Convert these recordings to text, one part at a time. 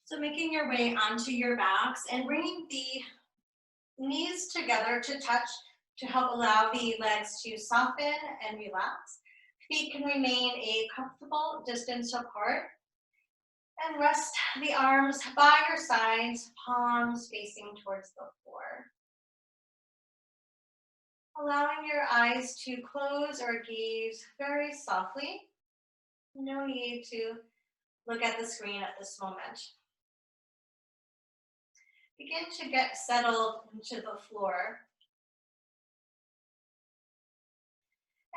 So making your way onto your backs and bringing the knees together to touch to help allow the legs to soften and relax. Feet can remain a comfortable distance apart and rest the arms by your sides, palms facing towards the floor. Allowing your eyes to close or gaze very softly. No need to look at the screen at this moment. Begin to get settled into the floor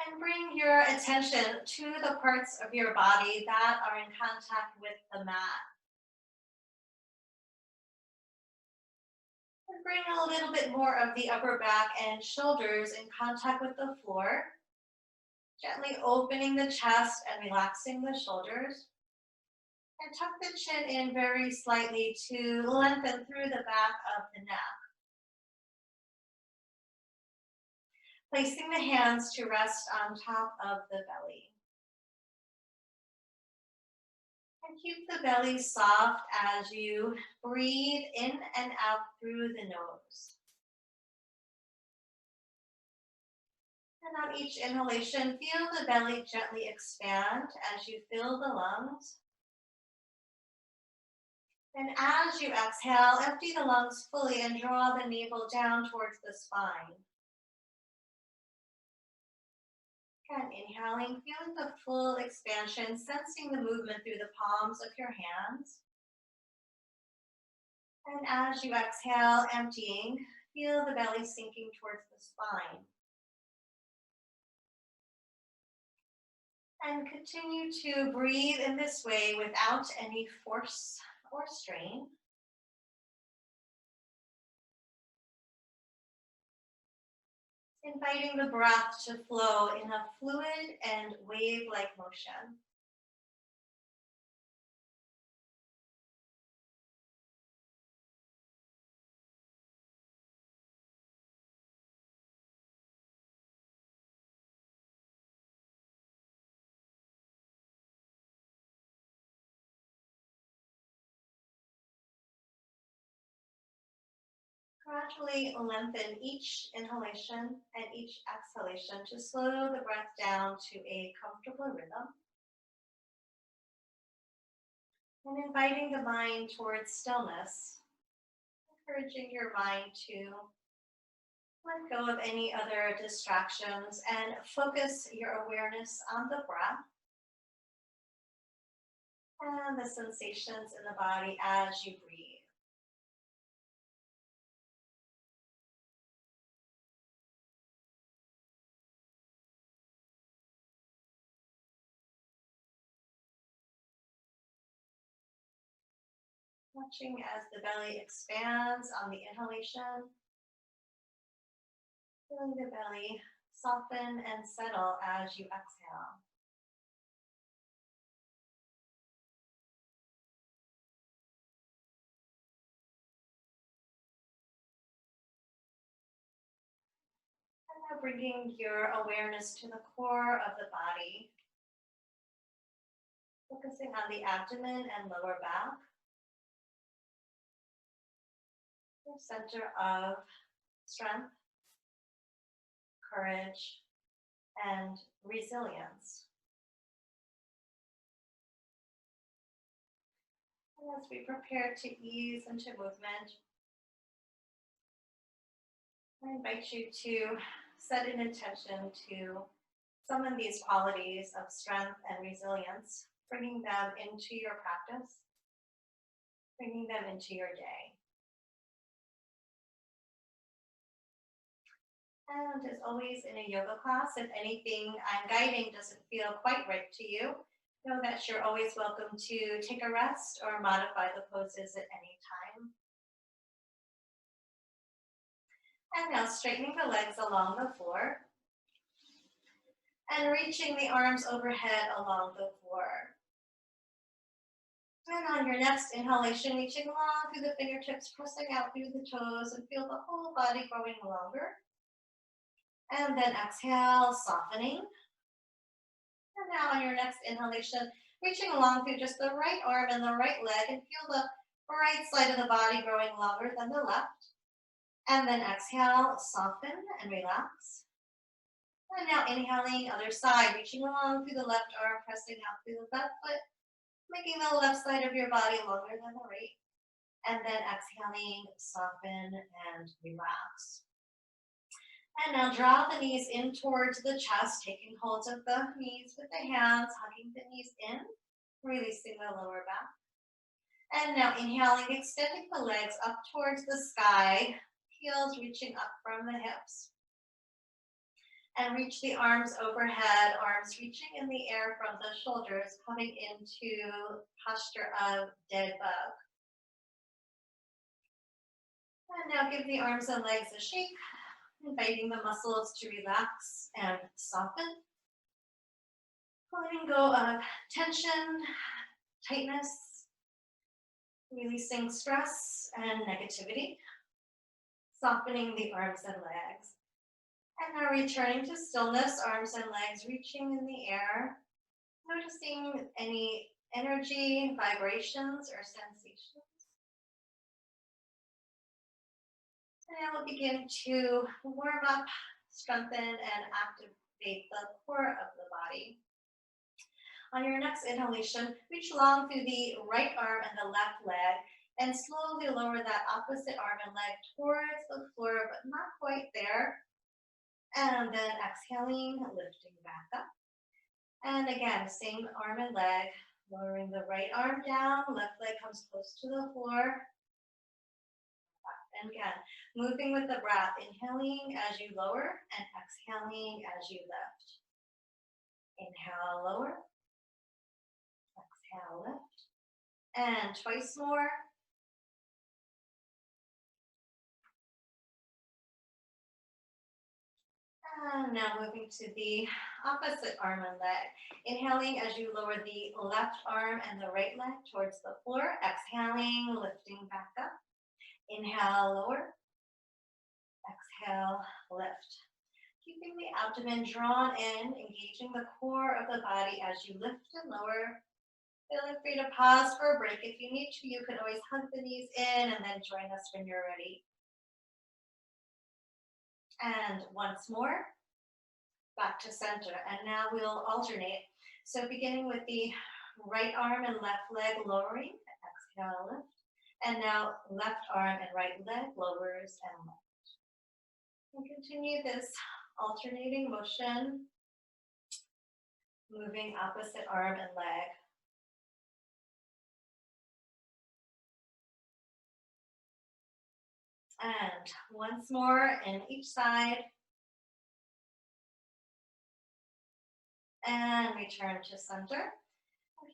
and bring your attention to the parts of your body that are in contact with the mat. And bring a little bit more of the upper back and shoulders in contact with the floor, gently opening the chest and relaxing the shoulders. And tuck the chin in very slightly to lengthen through the back of the neck. Placing the hands to rest on top of the belly. And keep the belly soft as you breathe in and out through the nose. And on each inhalation, feel the belly gently expand as you fill the lungs. And as you exhale, empty the lungs fully and draw the navel down towards the spine. Again, inhaling, feeling the full expansion, sensing the movement through the palms of your hands. And as you exhale, emptying, feel the belly sinking towards the spine. And continue to breathe in this way without any force or strain. Inviting the breath to flow in a fluid and wave-like motion. Gradually lengthen each inhalation and each exhalation to slow the breath down to a comfortable rhythm. And inviting the mind towards stillness, encouraging your mind to let go of any other distractions and focus your awareness on the breath and the sensations in the body as you breathe. Watching as the belly expands on the inhalation, feeling the belly soften and settle as you exhale. And now bringing your awareness to the core of the body, focusing on the abdomen and lower back, your center of strength, courage, and resilience. And as we prepare to ease into movement, I invite you to set an intention to summon these qualities of strength and resilience, bringing them into your practice, bringing them into your day. And as always in a yoga class, if anything I'm guiding doesn't feel quite right to you, know that you're always welcome to take a rest or modify the poses at any time. And now straightening the legs along the floor and reaching the arms overhead along the floor. And on your next inhalation, reaching long through the fingertips, pressing out through the toes, and feel the whole body growing longer. And then exhale, softening. And now on your next inhalation, reaching along through just the right arm and the right leg, and feel the right side of the body growing longer than the left. And then exhale, soften and relax. And now inhaling, other side, reaching along through the left arm, pressing out through the left foot, making the left side of your body longer than the right. And then exhaling, soften and relax. And now draw the knees in towards the chest, taking hold of the knees with the hands, hugging the knees in, releasing the lower back. And now inhaling, extending the legs up towards the sky, heels reaching up from the hips. And reach the arms overhead, arms reaching in the air from the shoulders, coming into posture of dead bug. And now give the arms and legs a shake, inviting the muscles to relax and soften. Letting go of tension, tightness, releasing stress and negativity, softening the arms and legs. And now returning to stillness, arms and legs reaching in the air, noticing any energy, vibrations, or sensations. And now we'll begin to warm up, strengthen, and activate the core of the body. On your next inhalation, reach long through the right arm and the left leg, and slowly lower that opposite arm and leg towards the floor, but not quite there. And then exhaling, lifting back up. And again, same arm and leg, lowering the right arm down, left leg comes close to the floor. And again, moving with the breath, inhaling as you lower and exhaling as you lift. Inhale, lower. Exhale, lift. And twice more. And now moving to the opposite arm and leg. Inhaling as you lower the left arm and the right leg towards the floor. Exhaling, lifting back up. Inhale, lower. Exhale, lift. Keeping the abdomen drawn in, engaging the core of the body as you lift and lower. Feeling free to pause for a break. If you need to, you can always hug the knees in and then join us when you're ready. And once more, back to center. And now we'll alternate. So beginning with the right arm and left leg lowering, exhale, lift. And now left arm and right leg lowers and lift. And continue this alternating motion, moving opposite arm and leg. And once more in each side. And return to center.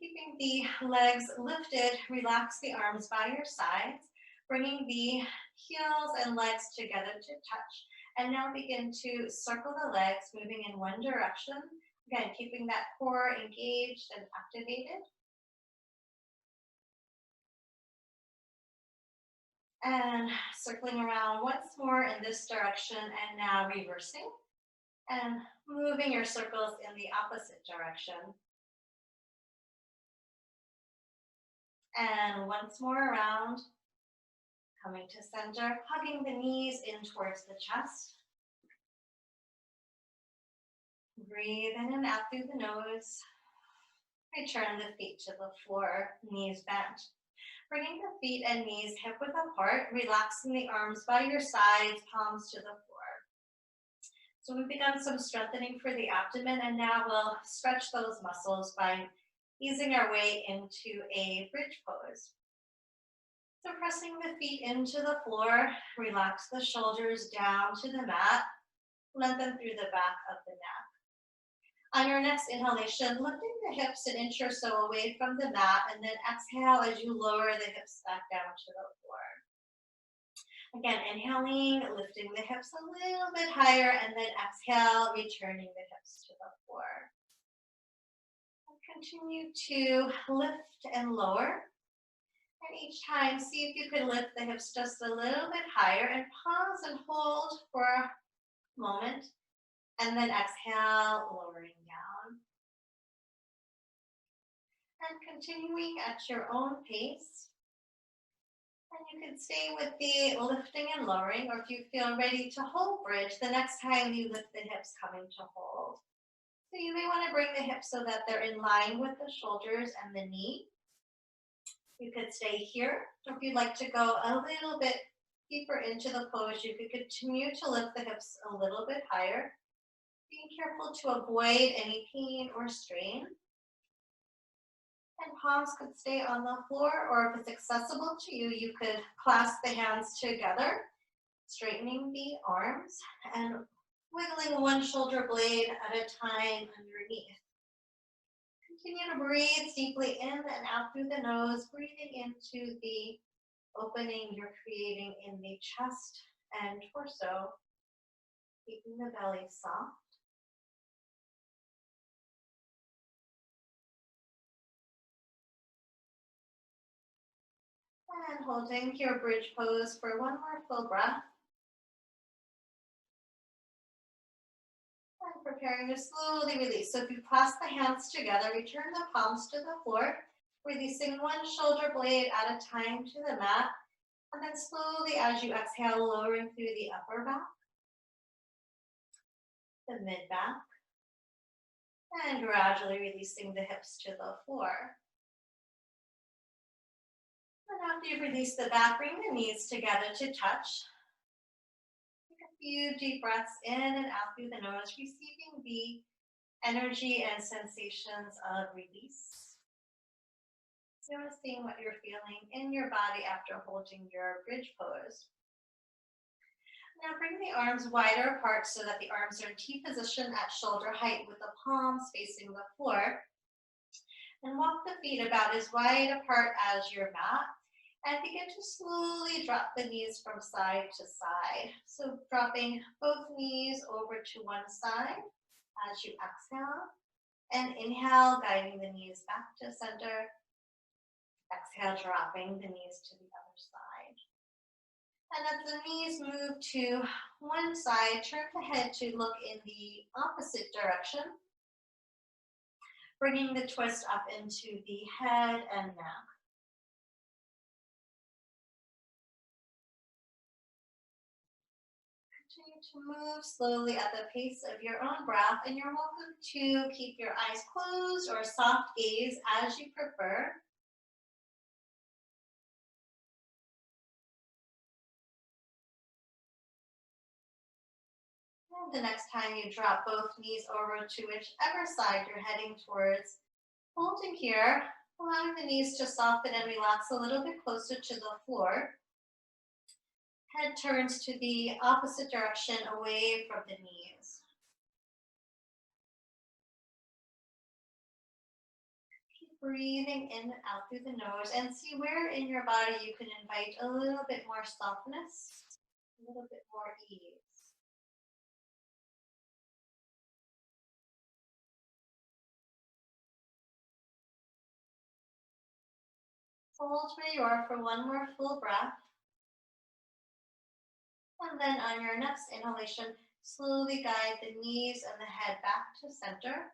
Keeping the legs lifted, relax the arms by your sides, bringing the heels and legs together to touch. And now begin to circle the legs, moving in one direction. Again, keeping that core engaged and activated. And circling around once more in this direction, and now reversing. And moving your circles in the opposite direction. And once more around, coming to center, hugging the knees in towards the chest. Breathe in and out through the nose. Return the feet to the floor, knees bent. Bringing the feet and knees hip width apart, relaxing the arms by your sides, palms to the floor. So we've begun some strengthening for the abdomen, and now we'll stretch those muscles by easing our way into a bridge pose. So pressing the feet into the floor, relax the shoulders down to the mat, lengthen through the back of the neck. On your next inhalation, lifting the hips an inch or so away from the mat, and then exhale as you lower the hips back down to the floor. Again, inhaling, lifting the hips a little bit higher, and then exhale, returning the hips to the floor. Continue to lift and lower. And each time, see if you can lift the hips just a little bit higher and pause and hold for a moment. And then exhale, lowering down. And continuing at your own pace. And you can stay with the lifting and lowering, or if you feel ready to hold bridge, the next time you lift the hips, coming to hold. So you may want to bring the hips so that they're in line with the shoulders and the knee. You could stay here, or if you'd like to go a little bit deeper into the pose, you could continue to lift the hips a little bit higher, being careful to avoid any pain or strain. And palms could stay on the floor, or if it's accessible to you, you could clasp the hands together, straightening the arms and wiggling one shoulder blade at a time underneath. Continue to breathe deeply in and out through the nose, breathing into the opening you're creating in the chest and torso, keeping the belly soft. And holding your bridge pose for one more full breath. And preparing to slowly release. So if you clasp the hands together, return the palms to the floor, releasing one shoulder blade at a time to the mat. And then slowly, as you exhale, lowering through the upper back, the mid back, and gradually releasing the hips to the floor. And after you've released the back, bring the knees together to touch. Take a few deep breaths in and out through the nose, receiving the energy and sensations of release. So seeing what you're feeling in your body after holding your bridge pose. Now bring the arms wider apart so that the arms are in T position at shoulder height with the palms facing the floor. And walk the feet about as wide apart as your mat. And begin to slowly drop the knees from side to side. So dropping both knees over to one side as you exhale. And inhale, guiding the knees back to center. Exhale, dropping the knees to the other side. And as the knees move to one side, turn the head to look in the opposite direction, bringing the twist up into the head and neck. Continue to move slowly at the pace of your own breath, and you're welcome to keep your eyes closed or soft gaze as you prefer. And the next time you drop both knees over to whichever side you're heading towards, holding here, allowing the knees to soften and relax a little bit closer to the floor. Head turns to the opposite direction away from the knees. Keep breathing in and out through the nose and see where in your body you can invite a little bit more softness, a little bit more ease. Hold where you are for one more full breath. And then on your next inhalation, slowly guide the knees and the head back to center.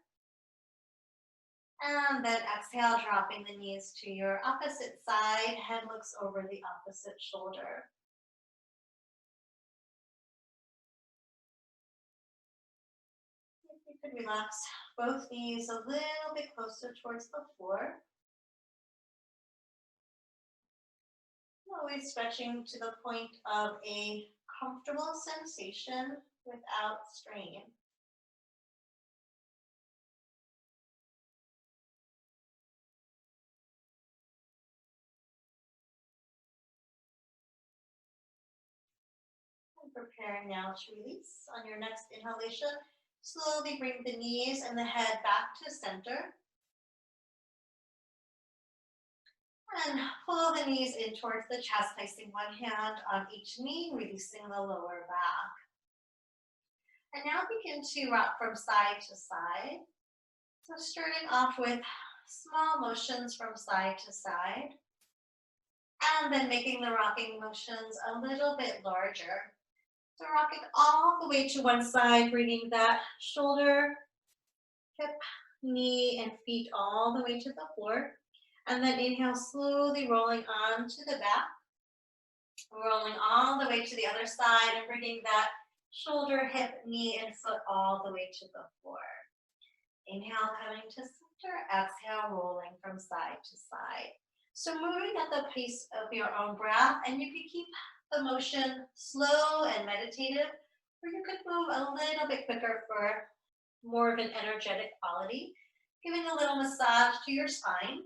And then exhale, dropping the knees to your opposite side. Head looks over the opposite shoulder. If you could relax both knees a little bit closer towards the floor. Always stretching to the point of a comfortable sensation without strain. And preparing now to release. On your next inhalation, slowly bring the knees and the head back to center. And pull the knees in towards the chest, placing one hand on each knee, releasing the lower back. And now begin to rock from side to side. So starting off with small motions from side to side. And then making the rocking motions a little bit larger. So rocking all the way to one side, bringing that shoulder, hip, knee, and feet all the way to the floor. And then inhale, slowly rolling on to the back. Rolling all the way to the other side and bringing that shoulder, hip, knee, and foot all the way to the floor. Inhale, coming to center. Exhale, rolling from side to side. So moving at the pace of your own breath, and you can keep the motion slow and meditative, or you could move a little bit quicker for more of an energetic quality, giving a little massage to your spine.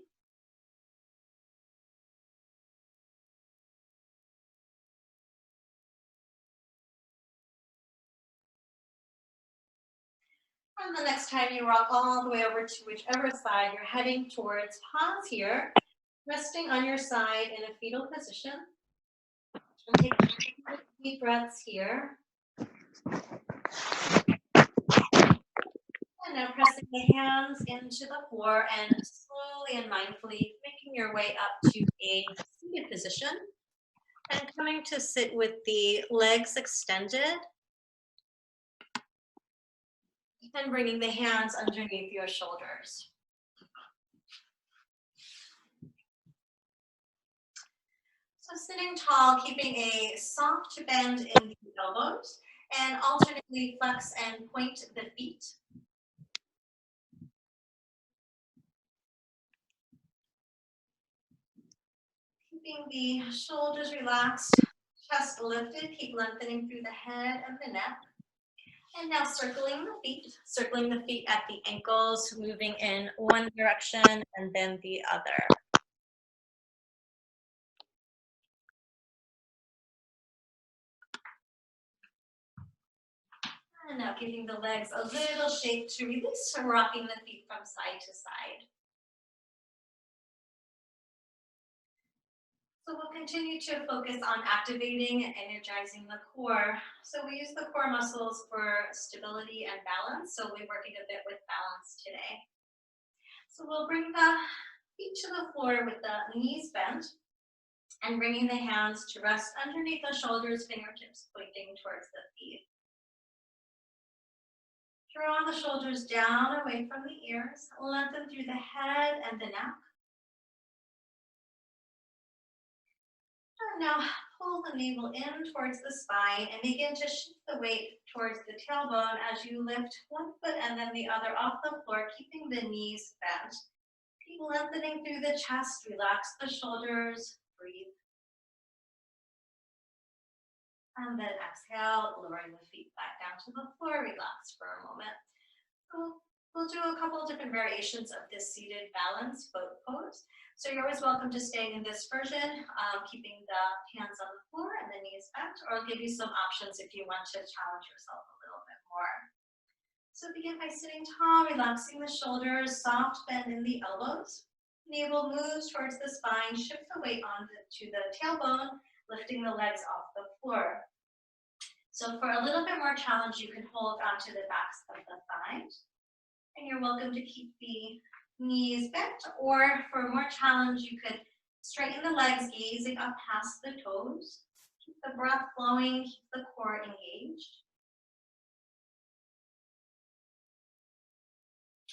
And the next time you rock all the way over to whichever side you're heading towards, pause here, resting on your side in a fetal position. And take deep breaths here. And now pressing the hands into the floor and slowly and mindfully making your way up to a seated position. And coming to sit with the legs extended. And bringing the hands underneath your shoulders. So sitting tall, keeping a soft bend in the elbows, and alternately flex and point the feet. Keeping the shoulders relaxed, chest lifted, keep lengthening through the head and the neck. And now circling the feet at the ankles, moving in one direction and then the other. And now giving the legs a little shake to release, rocking the feet from side to side. So we'll continue to focus on activating and energizing the core. So we use the core muscles for stability and balance. So we'll be working a bit with balance today. So we'll bring the feet to the floor with the knees bent and bringing the hands to rest underneath the shoulders, fingertips pointing towards the feet. Draw the shoulders down away from the ears, lengthen through the head and the neck. And now pull the navel in towards the spine and begin to shift the weight towards the tailbone as you lift one foot and then the other off the floor, keeping the knees bent. Keep lengthening through the chest, relax the shoulders, breathe. And then exhale, lowering the feet back down to the floor, relax for a moment. So we'll do a couple of different variations of this seated balance boat pose. So you're always welcome to stay in this version, keeping the hands on the floor and the knees bent, or I'll give you some options if you want to challenge yourself a little bit more. So begin by sitting tall, relaxing the shoulders, soft bend in the elbows. Navel moves towards the spine, shift the weight to the tailbone, lifting the legs off the floor. So for a little bit more challenge, you can hold onto the backs of the thighs. And you're welcome to keep the knees bent, or for more challenge, you could straighten the legs, gazing up past the toes. Keep the breath flowing, keep the core engaged.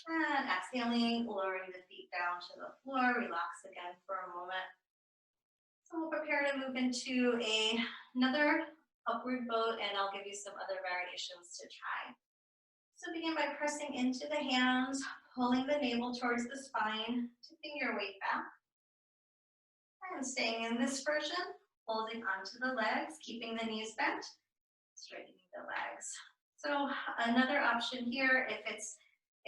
And exhaling, lowering the feet down to the floor. Relax again for a moment. So we'll prepare to move into another upward boat, and I'll give you some other variations to try. So begin by pressing into the hands, pulling the navel towards the spine, tipping your weight back. And staying in this version, holding onto the legs, keeping the knees bent, straightening the legs. So another option here, if it's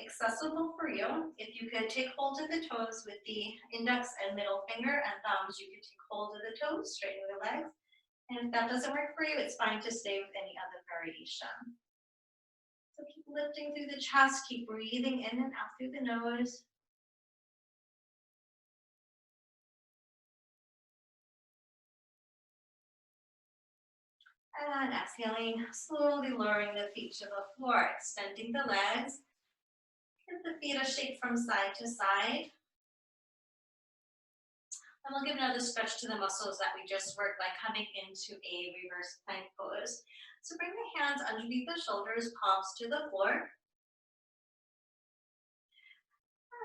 accessible for you, if you could take hold of the toes with the index and middle finger and thumbs, you could take hold of the toes, straighten the legs. And if that doesn't work for you, it's fine to stay with any other variation. So keep lifting through the chest, keep breathing in and out through the nose. And exhaling, slowly lowering the feet to the floor, extending the legs. Give the feet a shake from side to side. And we'll give another stretch to the muscles that we just worked by coming into a reverse plank pose. So bring the hands underneath the shoulders, palms to the floor.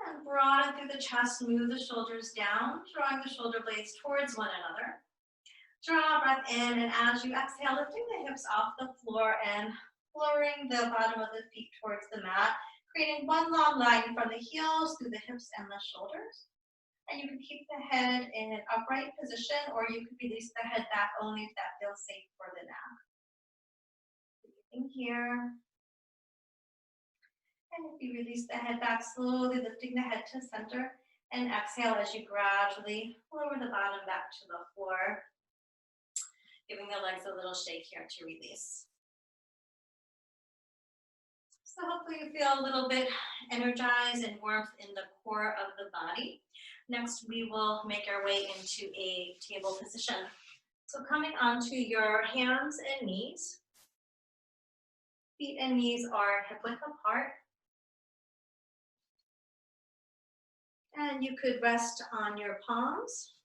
And broaden through the chest, move the shoulders down, drawing the shoulder blades towards one another. Draw a breath in, and as you exhale, lifting the hips off the floor and lowering the bottom of the feet towards the mat, creating one long line from the heels through the hips and the shoulders. And you can keep the head in an upright position, or you can release the head back only if that feels safe for the nap. Breathing here. And if you release the head back, slowly lifting the head to center, and exhale as you gradually lower the bottom back to the floor, giving the legs a little shake here to release. So hopefully you feel a little bit energized and warmth in the core of the body. Next, we will make our way into a table position. So coming onto your hands and knees. Feet and knees are hip width apart. And you could rest on your palms,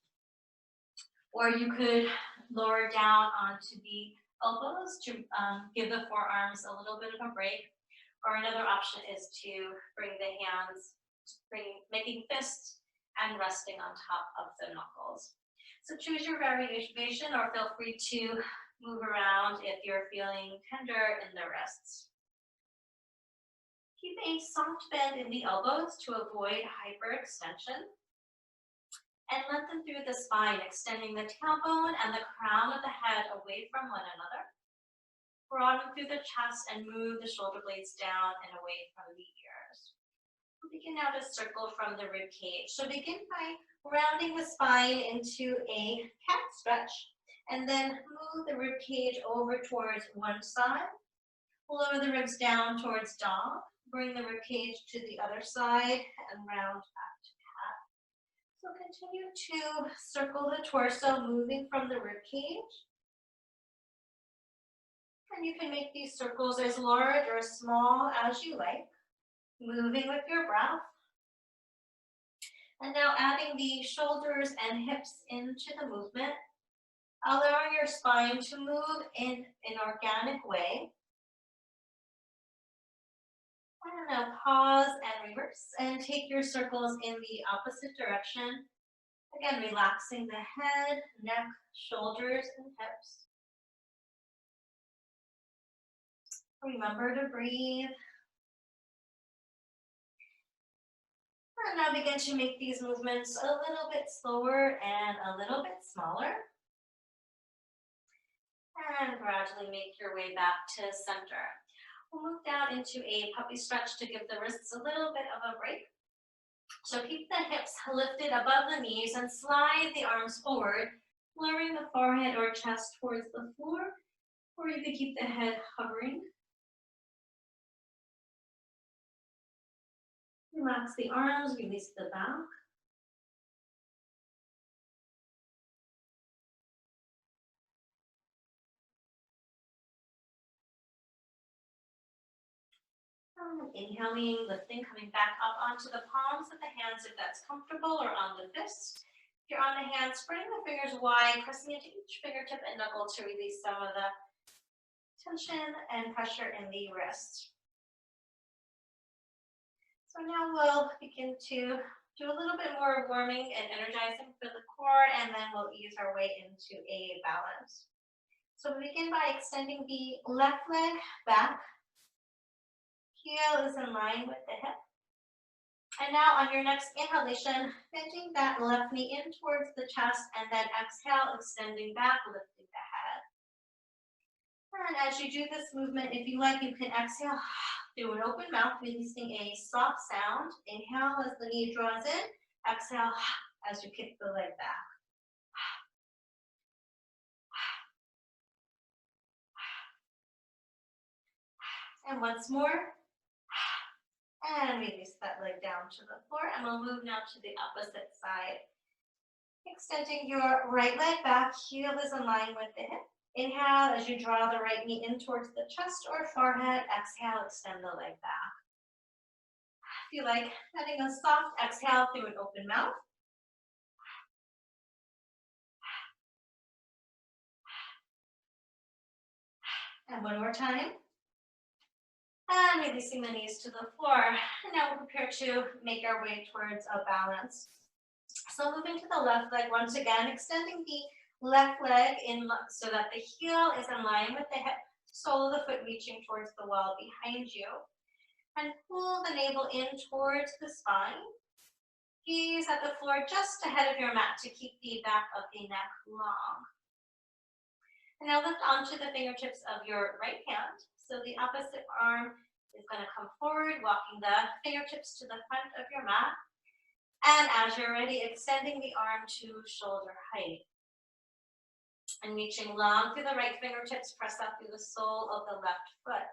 or you could lower down onto the elbows to give the forearms a little bit of a break. Or another option is to bring the hands, making fists and resting on top of the knuckles. So choose your variation, or feel free to move around if you're feeling tender in the wrists. Keep a soft bend in the elbows to avoid hyperextension. And lengthen through the spine, extending the tailbone and the crown of the head away from one another. Broaden through the chest and move the shoulder blades down and away from the ears. We'll begin now to circle from the rib cage. So begin by rounding the spine into a cat stretch, and then move the rib cage over towards one side. Lower the ribs down towards dog. Bring the rib cage to the other side and round back to cat. So continue to circle the torso, moving from the rib cage. And you can make these circles as large or as small as you like, moving with your breath. And now adding the shoulders and hips into the movement, allowing your spine to move in an organic way. And now pause and reverse and take your circles in the opposite direction. Again, relaxing the head, neck, shoulders, and hips. Remember to breathe. And now begin to make these movements a little bit slower and a little bit smaller. And gradually make your way back to center. We'll move down into a puppy stretch to give the wrists a little bit of a break. So keep the hips lifted above the knees and slide the arms forward, lowering the forehead or chest towards the floor, or you could keep the head hovering. Relax the arms, release the back. Inhaling, lifting, coming back up onto the palms of the hands if that's comfortable, or on the fists. If you're on the hands, spreading the fingers wide, pressing into each fingertip and knuckle to release some of the tension and pressure in the wrist. So now we'll begin to do a little bit more warming and energizing for the core, and then we'll ease our way into a balance. So we begin by extending the left leg back. Heel is in line with the hip. And now on your next inhalation, bending that left knee in towards the chest, and then exhale, extending back, lifting the head. And as you do this movement, if you like, you can exhale through an open mouth, releasing a soft sound. Inhale as the knee draws in, exhale as you kick the leg back. And once more. And release that leg down to the floor, and we'll move now to the opposite side. Extending your right leg back, heel is in line with the hip. Inhale as you draw the right knee in towards the chest or forehead. Exhale, extend the leg back. If you like, having a soft exhale through an open mouth. And one more time. And releasing the knees to the floor. And now we'll prepare to make our way towards a balance. So moving to the left leg once again, extending the Left leg in so that the heel is in line with the hip, sole of the foot reaching towards the wall behind you. And pull the navel in towards the spine. Gaze at the floor just ahead of your mat to keep the back of the neck long. And now lift onto the fingertips of your right hand. So the opposite arm is going to come forward, walking the fingertips to the front of your mat. And as you're ready, extending the arm to shoulder height. And reaching long through the right fingertips, press up through the sole of the left foot.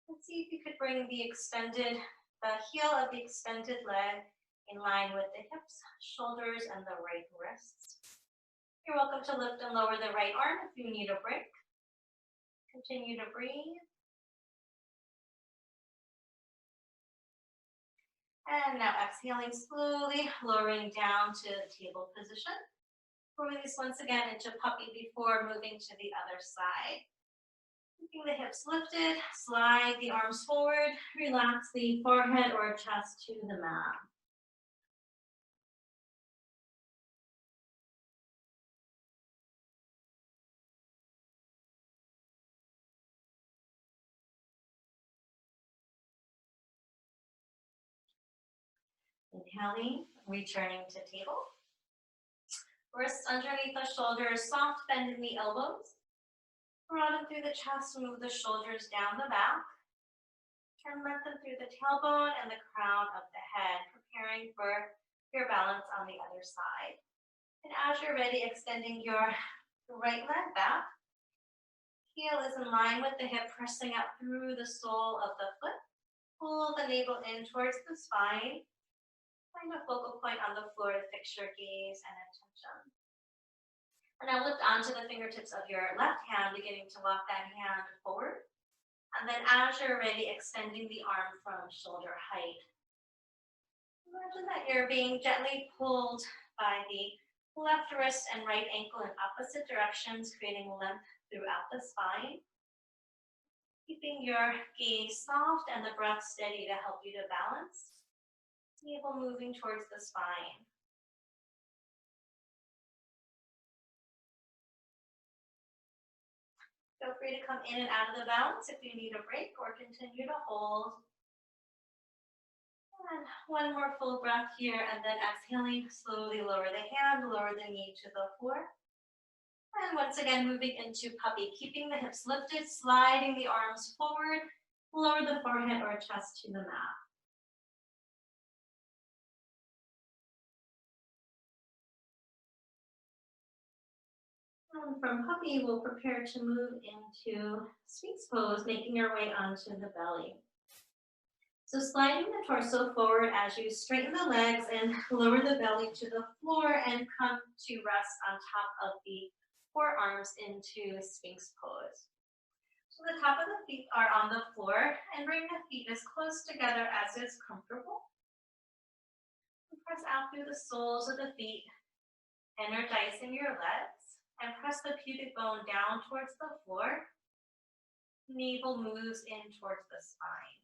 Let's see if you could bring the heel of the extended leg in line with the hips, shoulders, and the right wrists. You're welcome to lift and lower the right arm if you need a break. Continue to breathe. And now exhaling slowly, lowering down to table position. Release once again into puppy before moving to the other side. Keeping the hips lifted, slide the arms forward, relax the forehead or chest to the mat. Inhaling, returning to table. Wrists underneath the shoulders, soft bend in the elbows. Broaden through the chest, move the shoulders down the back. And lengthen through the tailbone and the crown of the head, preparing for your balance on the other side. And as you're ready, extending your right leg back. Heel is in line with the hip, pressing up through the sole of the foot. Pull the navel in towards the spine. Find a focal point on the floor to fix your gaze and attention. And now lift onto the fingertips of your left hand, beginning to walk that hand forward. And then as you're ready, extending the arm from shoulder height. Imagine that you're being gently pulled by the left wrist and right ankle in opposite directions, creating length throughout the spine. Keeping your gaze soft and the breath steady to help you to balance. Navel moving towards the spine. Feel free to come in and out of the balance if you need a break or continue to hold. And one more full breath here, and then exhaling, slowly lower the hand, lower the knee to the floor. And once again, moving into puppy, keeping the hips lifted, sliding the arms forward, lower the forehead or chest to the mat. And from puppy, we'll prepare to move into Sphinx pose, making your way onto the belly. So sliding the torso forward as you straighten the legs and lower the belly to the floor and come to rest on top of the forearms into Sphinx pose. So the top of the feet are on the floor and bring the feet as close together as is comfortable. And press out through the soles of the feet, energizing your legs. And press the pubic bone down towards the floor. Navel moves in towards the spine.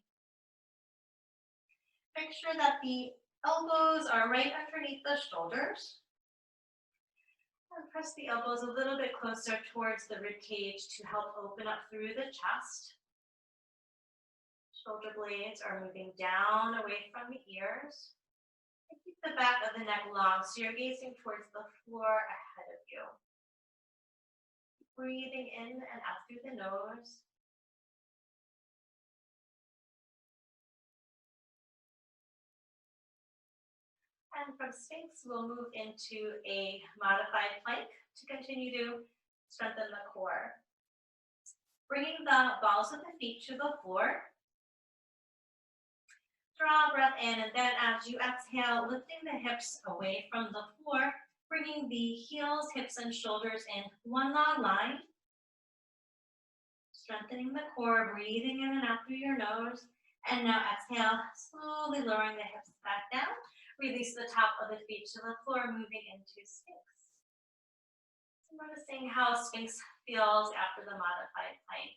Make sure that the elbows are right underneath the shoulders. And press the elbows a little bit closer towards the rib cage to help open up through the chest. Shoulder blades are moving down away from the ears. And keep the back of the neck long so you're gazing towards the floor ahead of you. Breathing in and out through the nose. And from Sphinx, we'll move into a modified plank to continue to strengthen the core. Bringing the balls of the feet to the floor. Draw a breath in, and then as you exhale, lifting the hips away from the floor, bringing the heels, hips, and shoulders in one long line. Strengthening the core, breathing in and out through your nose. And now exhale, slowly lowering the hips back down. Release the top of the feet to the floor, moving into Sphinx. So noticing how Sphinx feels after the modified plank.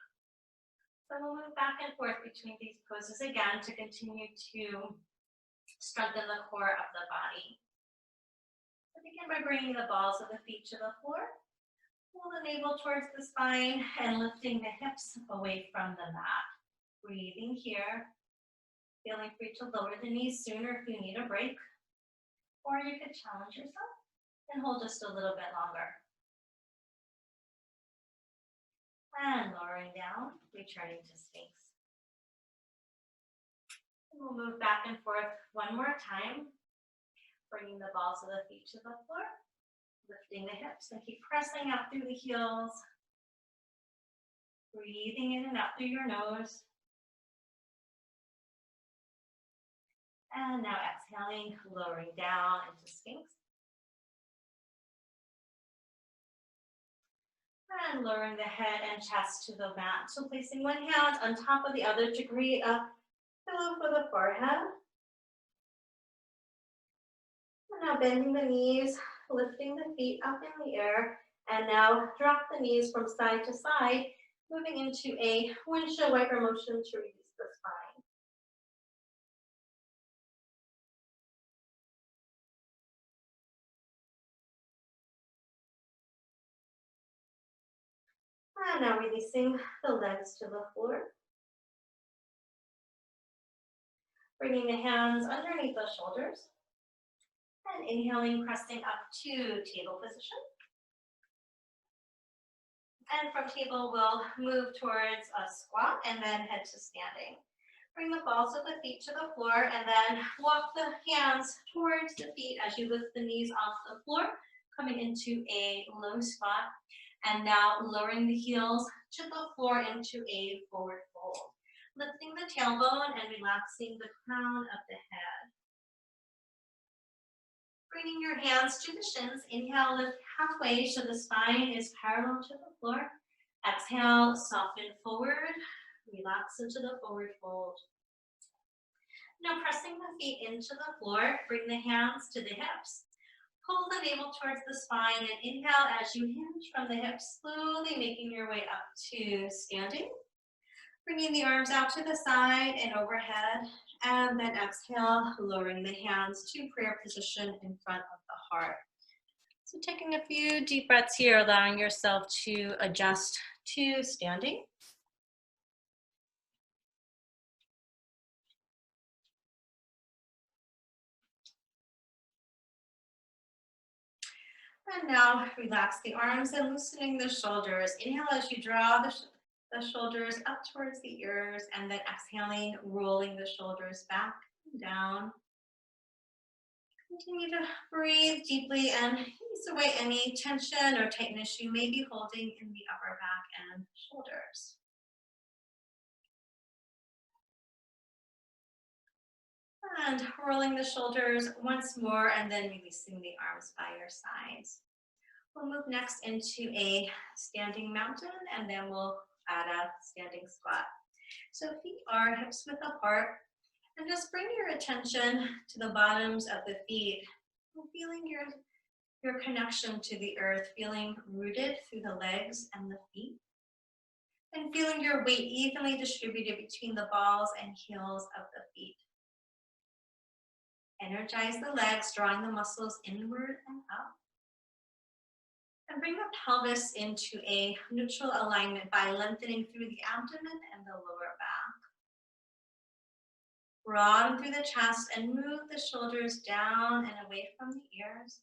So we'll move back and forth between these poses again to continue to strengthen the core of the body. So begin by bringing the balls of the feet to the floor. Pull the navel towards the spine and lifting the hips away from the mat. Breathing here. Feeling free to lower the knees sooner if you need a break. Or you could challenge yourself and hold just a little bit longer. And lowering down, returning to Sphinx. And we'll move back and forth one more time, bringing the balls of the feet to the floor, lifting the hips, and keep pressing out through the heels. Breathing in and out through your nose. And now exhaling, lowering down into Sphinx. And lowering the head and chest to the mat. So placing one hand on top of the other to create a pillow for the forehead. And now bending the knees, lifting the feet up in the air. And now drop the knees from side to side, moving into a windshield wiper motion to release the spine. And now releasing the legs to the floor. Bringing the hands underneath the shoulders. And inhaling, pressing up to table position. And from table, we'll move towards a squat and then head to standing. Bring the balls of the feet to the floor and then walk the hands towards the feet as you lift the knees off the floor, coming into a low squat. And now lowering the heels to the floor into a forward fold. Lifting the tailbone and relaxing the crown of the head. Bringing your hands to the shins. Inhale, lift halfway so the spine is parallel to the floor. Exhale, soften forward. Relax into the forward fold. Now pressing the feet into the floor, bring the hands to the hips. Pull the navel towards the spine and inhale as you hinge from the hips, slowly making your way up to standing. Bringing the arms out to the side and overhead, and then exhale, lowering the hands to prayer position in front of the heart. So taking a few deep breaths here, allowing yourself to adjust to standing. And now relax the arms and loosening the shoulders. Inhale as you draw the shoulders up towards the ears, and then exhaling, rolling the shoulders back and down. Continue to breathe deeply and release away any tension or tightness you may be holding in the upper back and shoulders. And rolling the shoulders once more and then releasing the arms by your sides. We'll move next into a standing mountain and then we'll add a standing squat. So feet are hips width apart, and just bring your attention to the bottoms of the feet, feeling your connection to the earth, feeling rooted through the legs and the feet, and feeling your weight evenly distributed between the balls and heels of the feet. Energize the legs, drawing the muscles inward and up. And bring the pelvis into a neutral alignment by lengthening through the abdomen and the lower back. Broaden through the chest and move the shoulders down and away from the ears.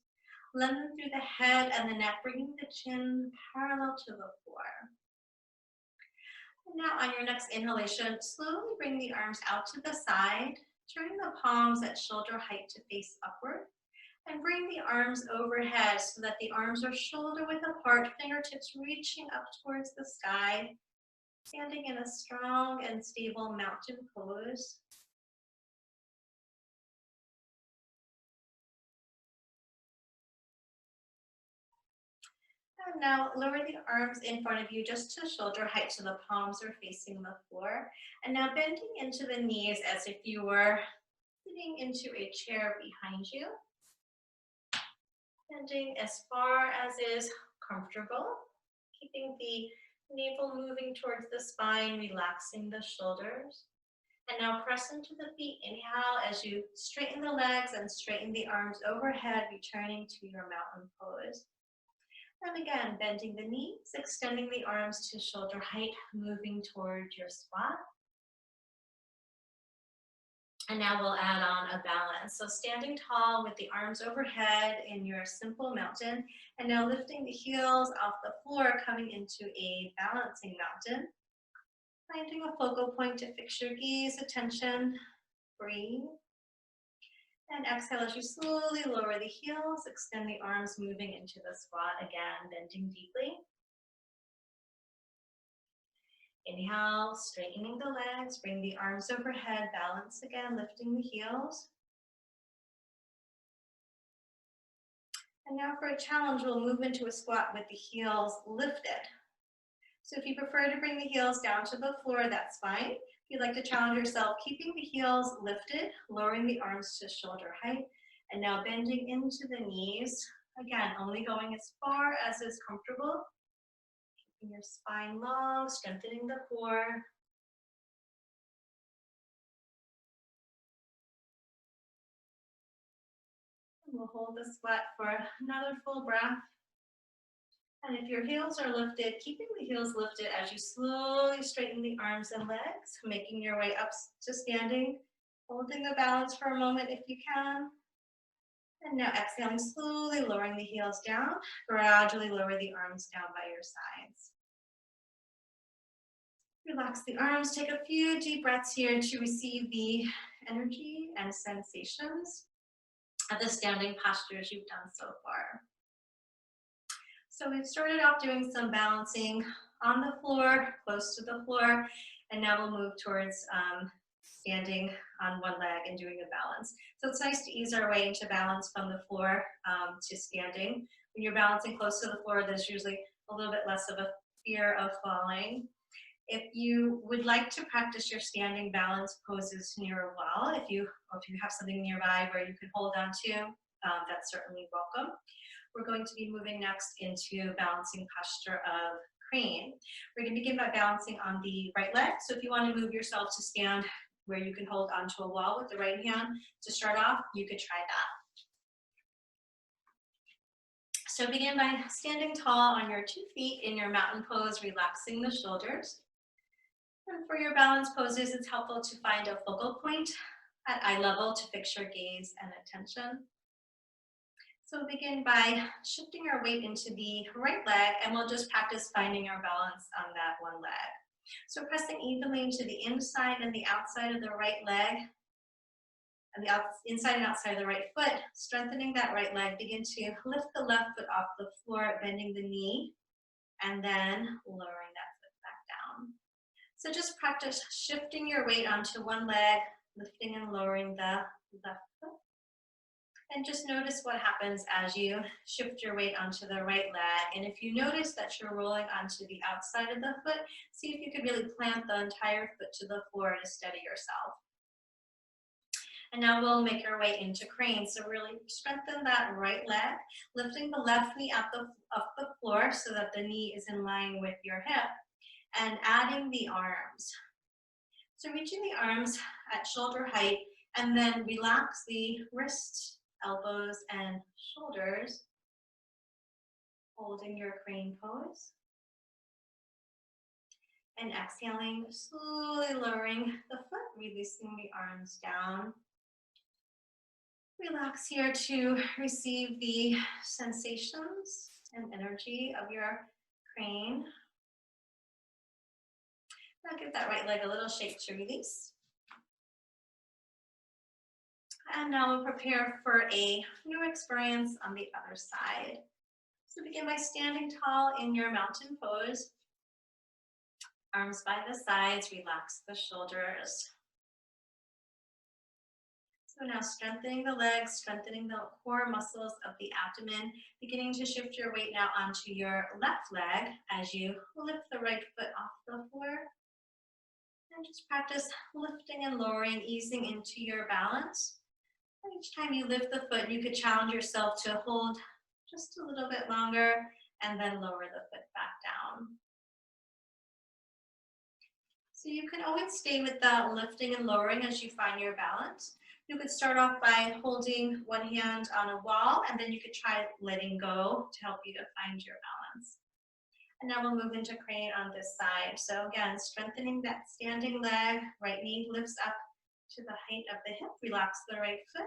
Lengthen through the head and the neck, bringing the chin parallel to the floor. And now on your next inhalation, slowly bring the arms out to the side, turning the palms at shoulder height to face upward. And bring the arms overhead so that the arms are shoulder width apart, fingertips reaching up towards the sky, standing in a strong and stable mountain pose. And now lower the arms in front of you just to shoulder height so the palms are facing the floor. And now bending into the knees as if you were sitting into a chair behind you. Bending as far as is comfortable, keeping the navel moving towards the spine, relaxing the shoulders. And now press into the feet. Inhale as you straighten the legs and straighten the arms overhead, returning to your mountain pose. And again, bending the knees, extending the arms to shoulder height, moving toward your squat. And now we'll add on a balance. So standing tall with the arms overhead in your simple mountain, and now lifting the heels off the floor, coming into a balancing mountain. Finding a focal point to fix your gaze, attention, breathe. And exhale as you slowly lower the heels, extend the arms, moving into the squat again, bending deeply. Inhale, straightening the legs, bring the arms overhead, balance again, lifting the heels. And now for a challenge, we'll move into a squat with the heels lifted. So if you prefer to bring the heels down to the floor, that's fine. If you'd like to challenge yourself, keeping the heels lifted, lowering the arms to shoulder height, and now bending into the knees. Again, only going as far as is comfortable. Keeping your spine long, strengthening the core. And we'll hold the squat for another full breath. And if your heels are lifted, keeping the heels lifted as you slowly straighten the arms and legs, making your way up to standing, holding the balance for a moment if you can. And now exhaling, slowly lowering the heels down, gradually lower the arms down by your sides. Relax the arms, take a few deep breaths here to receive the energy and sensations of the standing postures you've done so far. So we've started off doing some balancing on the floor, close to the floor, and now we'll move towards standing on one leg and doing a balance. So it's nice to ease our way into balance from the floor to standing. When you're balancing close to the floor, there's usually a little bit less of a fear of falling. If you would like to practice your standing balance poses near a wall, if you have something nearby where you can hold on to, that's certainly welcome. We're going to be moving next into balancing posture of crane. We're going to begin by balancing on the right leg. So if you want to move yourself to stand where you can hold onto a wall with the right hand to start off, you could try that. So begin by standing tall on your 2 feet in your mountain pose, relaxing the shoulders. And for your balance poses, it's helpful to find a focal point at eye level to fix your gaze and attention. So begin by shifting our weight into the right leg, and we'll just practice finding our balance on that one leg. So pressing evenly into the inside and the outside of the right leg, and the inside and outside of the right foot, strengthening that right leg. Begin to lift the left foot off the floor, bending the knee, and then lowering that foot back down. So just practice shifting your weight onto one leg, lifting and lowering the left foot. And just notice what happens as you shift your weight onto the right leg. And if you notice that you're rolling onto the outside of the foot, see if you could really plant the entire foot to the floor to steady yourself. And now we'll make our way into crane. So really strengthen that right leg, lifting the left knee off the floor so that the knee is in line with your hip, and adding the arms. So reaching the arms at shoulder height, and then relax the wrists, elbows, and shoulders, holding your crane pose. And exhaling, slowly lowering the foot, releasing the arms down. Relax here to receive the sensations and energy of your crane. Now give that right leg a little shake to release. And now we'll prepare for a new experience on the other side. So begin by standing tall in your mountain pose. Arms by the sides, relax the shoulders. So now strengthening the legs, strengthening the core muscles of the abdomen, beginning to shift your weight now onto your left leg as you lift the right foot off the floor. And just practice lifting and lowering, easing into your balance. And each time you lift the foot, you could challenge yourself to hold just a little bit longer and then lower the foot back down. So you can always stay with that lifting and lowering as you find your balance. You could start off by holding one hand on a wall, and then you could try letting go to help you to find your balance. And now we'll move into crane on this side. So again, strengthening that standing leg, right knee lifts up to the height of the hip, relax the right foot,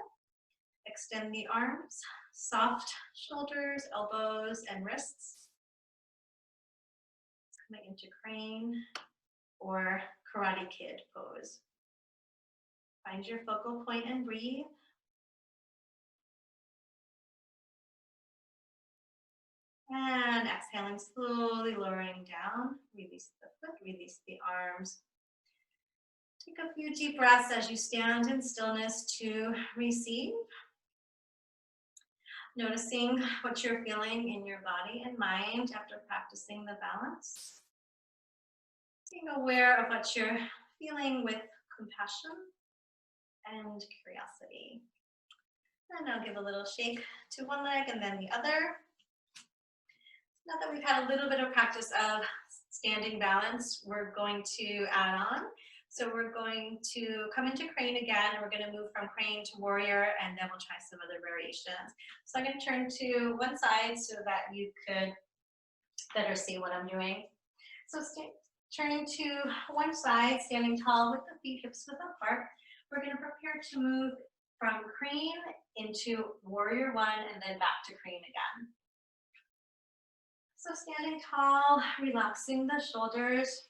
extend the arms, soft shoulders, elbows, and wrists. Coming into crane or Karate Kid pose. Find your focal point and breathe. And exhaling, slowly lowering down. Release the foot, release the arms. Take a few deep breaths as you stand in stillness to receive. Noticing what you're feeling in your body and mind after practicing the balance. Being aware of what you're feeling with compassion and curiosity. And I'll give a little shake to one leg and then the other. Now that we've had a little bit of practice of standing balance, we're going to add on. So we're going to come into crane again, and we're going to move from crane to warrior, and then we'll try some other variations. So I'm going to turn to one side so that you could better see what I'm doing. So turning to one side, standing tall with the feet hips width apart, we're going to prepare to move from crane into warrior one and then back to crane again. So standing tall, relaxing the shoulders.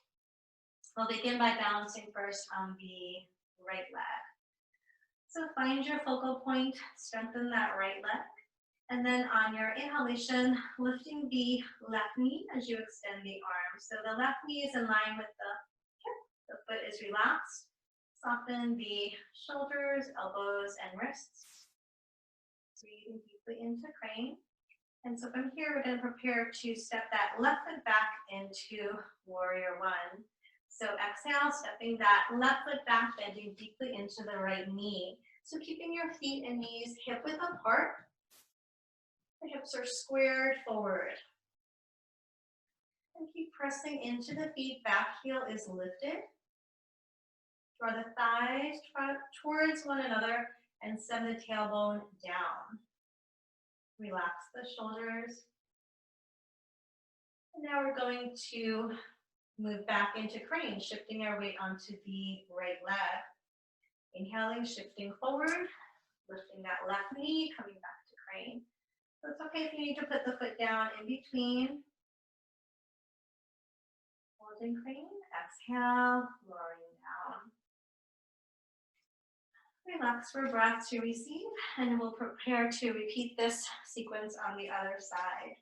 We'll begin by balancing first on the right leg. So find your focal point, strengthen that right leg. And then on your inhalation, lifting the left knee as you extend the arm. So the left knee is in line with the hip, the foot is relaxed. Soften the shoulders, elbows, and wrists. Breathing deeply into crane. And so from here, we're going to prepare to step that left foot back into warrior one. So exhale, stepping that left foot back, bending deeply into the right knee. So keeping your feet and knees hip width apart. The hips are squared forward. And keep pressing into the feet, back heel is lifted. Draw the thighs towards one another and send the tailbone down. Relax the shoulders. And now we're going to move back into crane, shifting our weight onto the right leg. Inhaling, shifting forward, lifting that left knee, coming back to crane. So it's okay if you need to put the foot down in between. Holding crane, exhale, lowering down. Relax for breath to receive, and we'll prepare to repeat this sequence on the other side.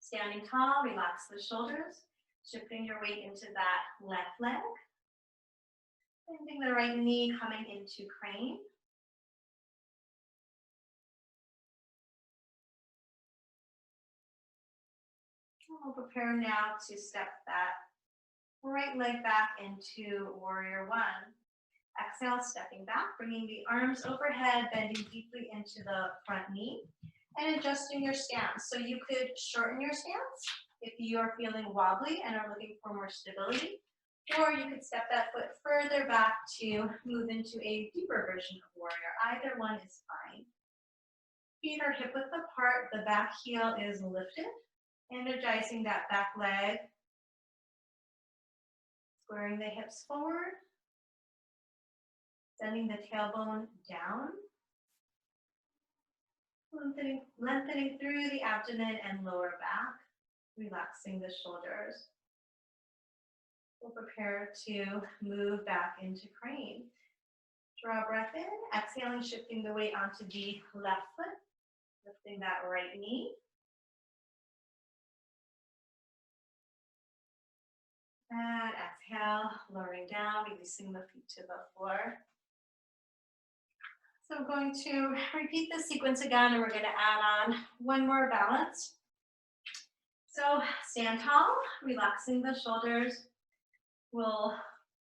Standing tall, relax the shoulders, shifting your weight into that left leg. Bending the right knee, coming into crane. And we'll prepare now to step that right leg back into warrior one. Exhale, stepping back, bringing the arms overhead, bending deeply into the front knee, and adjusting your stance. So you could shorten your stance if you are feeling wobbly and are looking for more stability, or you could step that foot further back to move into a deeper version of warrior. Either one is fine. Feet are hip width apart, the back heel is lifted, energizing that back leg, squaring the hips forward, sending the tailbone down, lengthening through the abdomen and lower back, relaxing the shoulders. We'll prepare to move back into crane. Draw a breath in, exhaling, shifting the weight onto the left foot, lifting that right knee. And exhale, lowering down, releasing the feet to the floor. So I'm going to repeat this sequence again, and we're going to add on one more balance. So stand tall, relaxing the shoulders. We'll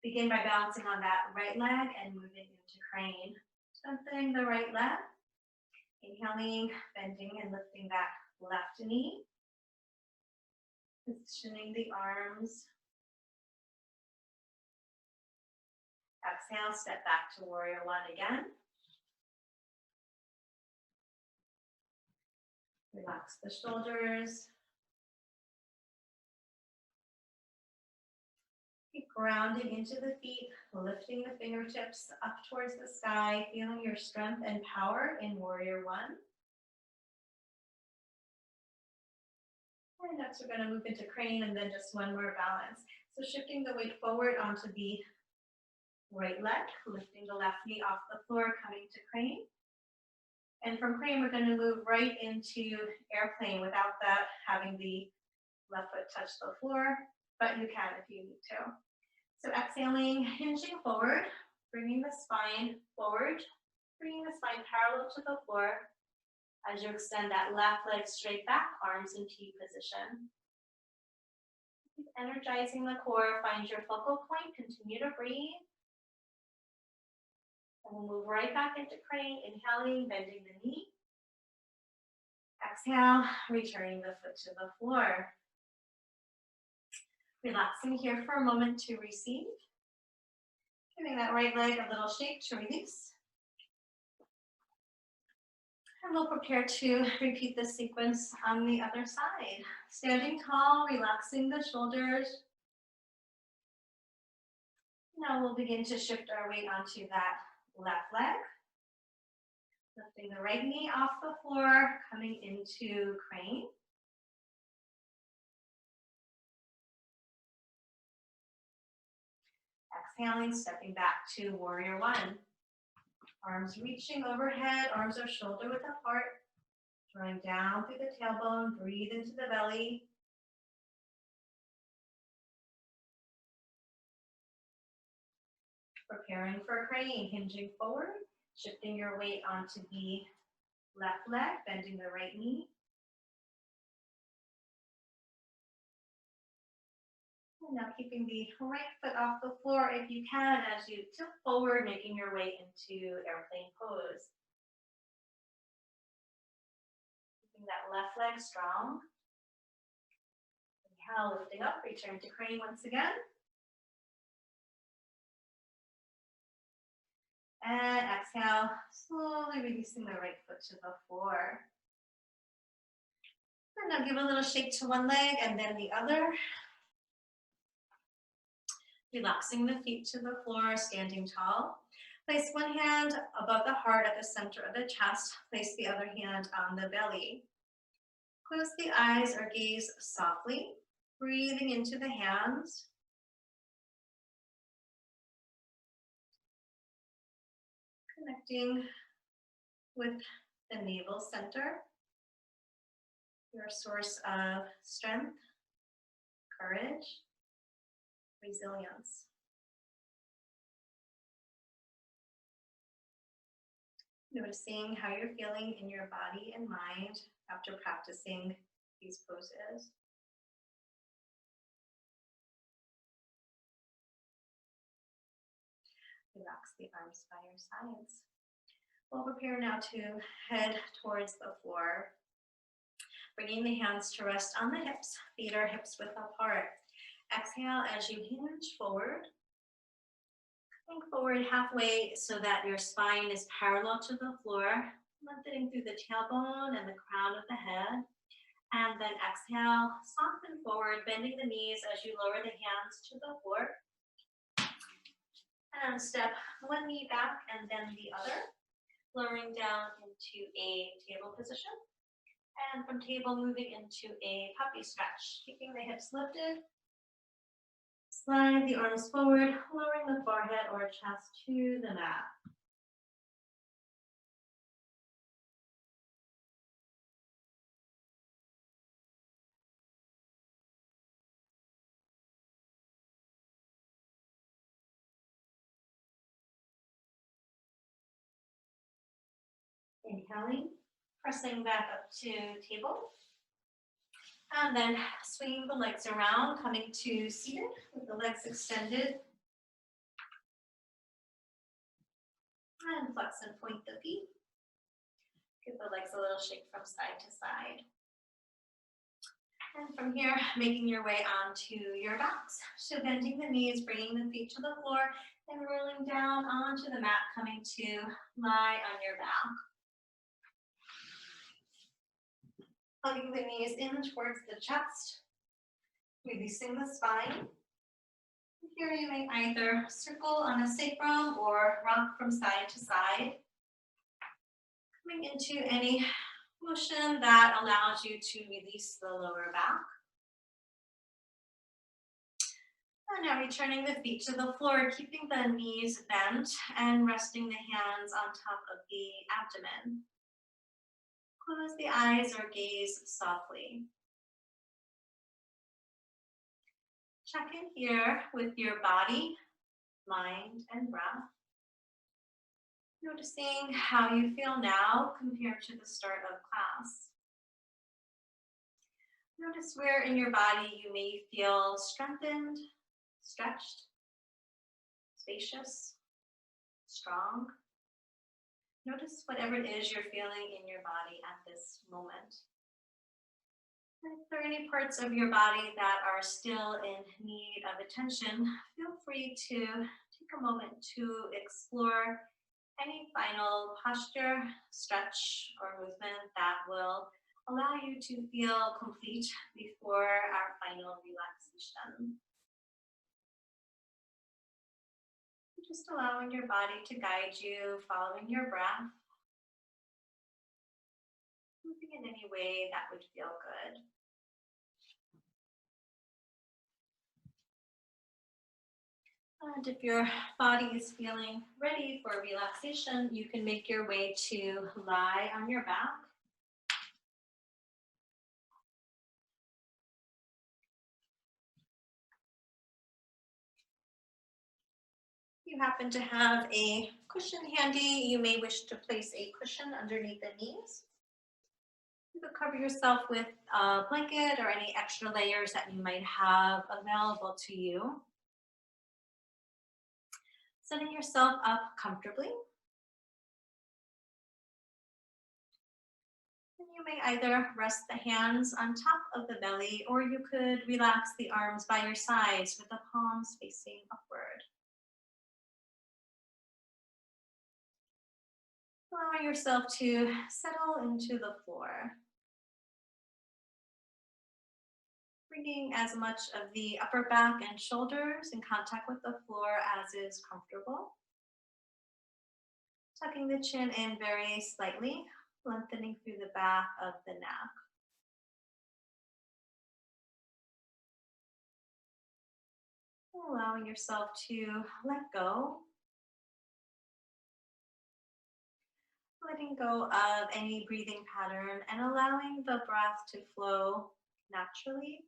begin by balancing on that right leg and moving into crane. Strengthening the right leg. Inhaling, bending and lifting that left knee. Positioning the arms. exhale, step back to warrior one again. Relax the shoulders. Keep grounding into the feet, lifting the fingertips up towards the sky, feeling your strength and power in warrior one. And next we're going to move into crane and then just one more balance. So shifting the weight forward onto the right leg, lifting the left knee off the floor, coming to crane. And from crane, we're going to move right into airplane without that having the left foot touch the floor, but you can if you need to. So exhaling, hinging forward, bringing the spine forward, bringing the spine parallel to the floor as you extend that left leg straight back, arms in T position. Keep energizing the core, find your focal point, continue to breathe. And we'll move right back into crane, inhaling, bending the knee. Exhale, returning the foot to the floor. Relaxing here for a moment to receive. Giving that right leg a little shake to release. And we'll prepare to repeat this sequence on the other side. Standing tall, relaxing the shoulders. Now we'll begin to shift our weight onto that left leg. Lifting the right knee off the floor, coming into crane. Exhaling, stepping back to warrior one. Arms reaching overhead, arms are shoulder width apart. Drawing down through the tailbone, breathe into the belly. Preparing for crane, hinging forward, shifting your weight onto the left leg, bending the right knee. And now keeping the right foot off the floor if you can as you tilt forward, making your way into airplane pose. Keeping that left leg strong. Inhale, lifting up, return to crane once again. And exhale, slowly releasing the right foot to the floor. And now give a little shake to one leg and then the other. Relaxing the feet to the floor, standing tall. Place one hand above the heart at the center of the chest. Place the other hand on the belly. Close the eyes or gaze softly, breathing into the hands. Connecting with the navel center, your source of strength, courage, resilience. Noticing how you're feeling in your body and mind after practicing these poses. Relax the arms by your sides. We'll prepare now to head towards the floor. Bringing the hands to rest on the hips, feet are hips width apart. Exhale as you hinge forward. Coming forward halfway so that your spine is parallel to the floor, lengthening through the tailbone and the crown of the head. And then exhale, soften forward, bending the knees as you lower the hands to the floor. And step one knee back and then the other, lowering down into a table position. And from table, moving into a puppy stretch, keeping the hips lifted. Slide the arms forward, lowering the forehead or chest to the mat. Inhaling, pressing back up to table. And then swinging the legs around, coming to seated with the legs extended. And flex and point the feet. Give the legs a little shake from side to side. And from here, making your way onto your backs. So bending the knees, bringing the feet to the floor, And rolling down onto the mat, coming to lie on your back. Hugging the knees in towards the chest, releasing the spine. Here you may either circle on a sacrum or rock from side to side. Coming into any motion that allows you to release the lower back. And now returning the feet to the floor, keeping the knees bent and resting the hands on top of the abdomen. Close the eyes or gaze softly. Check in here with your body, mind, and breath. Noticing how you feel now compared to the start of class. Notice where in your body you may feel strengthened, stretched, spacious, strong. Notice whatever it is you're feeling in your body at this moment. And if there are any parts of your body that are still in need of attention, feel free to take a moment to explore any final posture, stretch, or movement that will allow you to feel complete before our final relaxation. Just allowing your body to guide you, following your breath, moving in any way that would feel good. And if your body is feeling ready for relaxation, you can make your way to lie on your back. If you happen to have a cushion handy, you may wish to place a cushion underneath the knees. You could cover yourself with a blanket or any extra layers that you might have available to you. Setting yourself up comfortably. And you may either rest the hands on top of the belly, or you could relax the arms by your sides with the palms facing upward. Allowing yourself to settle into the floor. Bringing as much of the upper back and shoulders in contact with the floor as is comfortable. Tucking the chin in very slightly, lengthening through the back of the neck. Allowing yourself to let go. Letting go of any breathing pattern and allowing the breath to flow naturally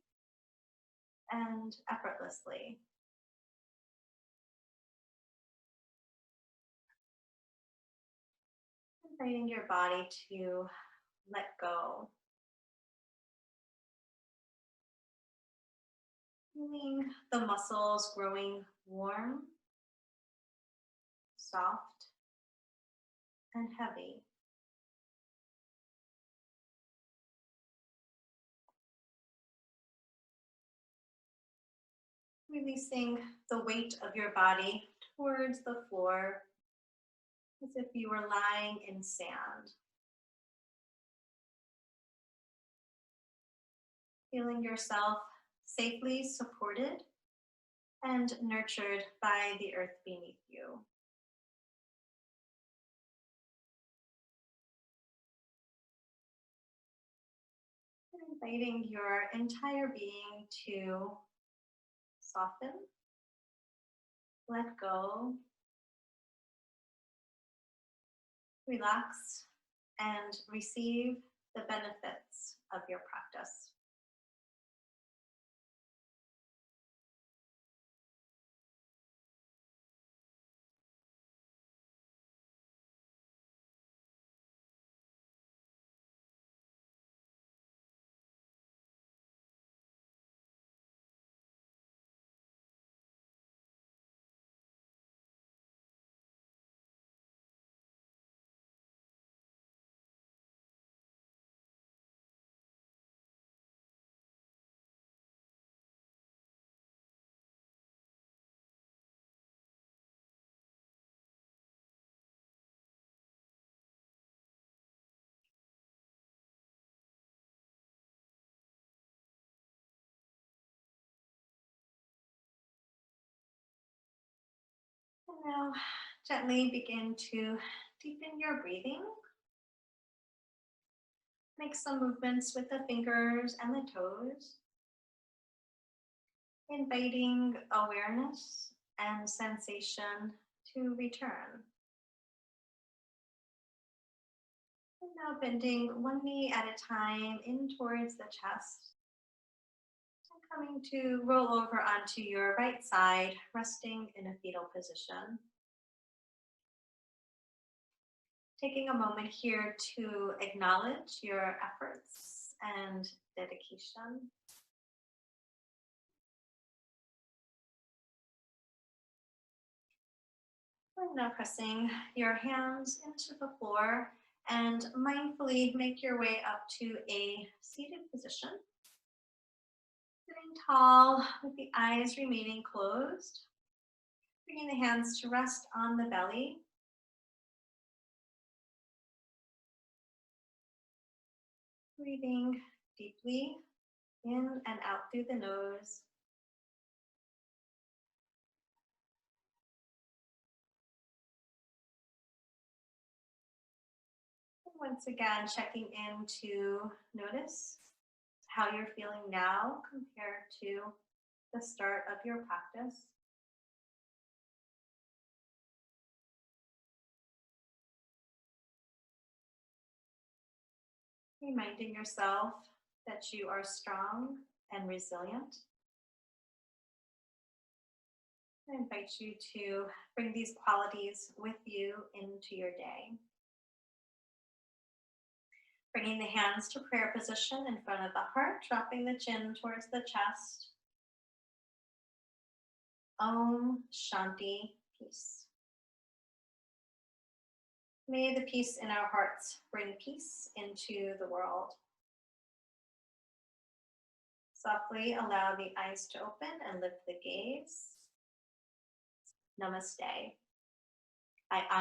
and effortlessly. Inviting your body to let go. Feeling the muscles growing warm, soft, and heavy. Releasing the weight of your body towards the floor as if you were lying in sand. Feeling yourself safely supported and nurtured by the earth beneath you. Inviting your entire being to soften, let go, relax, and receive the benefits of your practice. Now, gently begin to deepen your breathing. Make some movements with the fingers and the toes, inviting awareness and sensation to return. And now bending one knee at a time in towards the chest. And coming to roll over onto your right side, resting in a fetal position. Taking a moment here to acknowledge your efforts and dedication. And now pressing your hands into the floor and mindfully make your way up to a seated position. Sitting tall with the eyes remaining closed. Bringing the hands to rest on the belly. Breathing deeply in and out through the nose. And once again, checking in to notice how you're feeling now compared to the start of your practice. Reminding yourself that you are strong and resilient. I invite you to bring these qualities with you into your day. Bringing the hands to prayer position in front of the heart, dropping the chin towards the chest. Om Shanti, peace. May the peace in our hearts bring peace into the world. Softly allow the eyes to open and lift the gaze. Namaste. I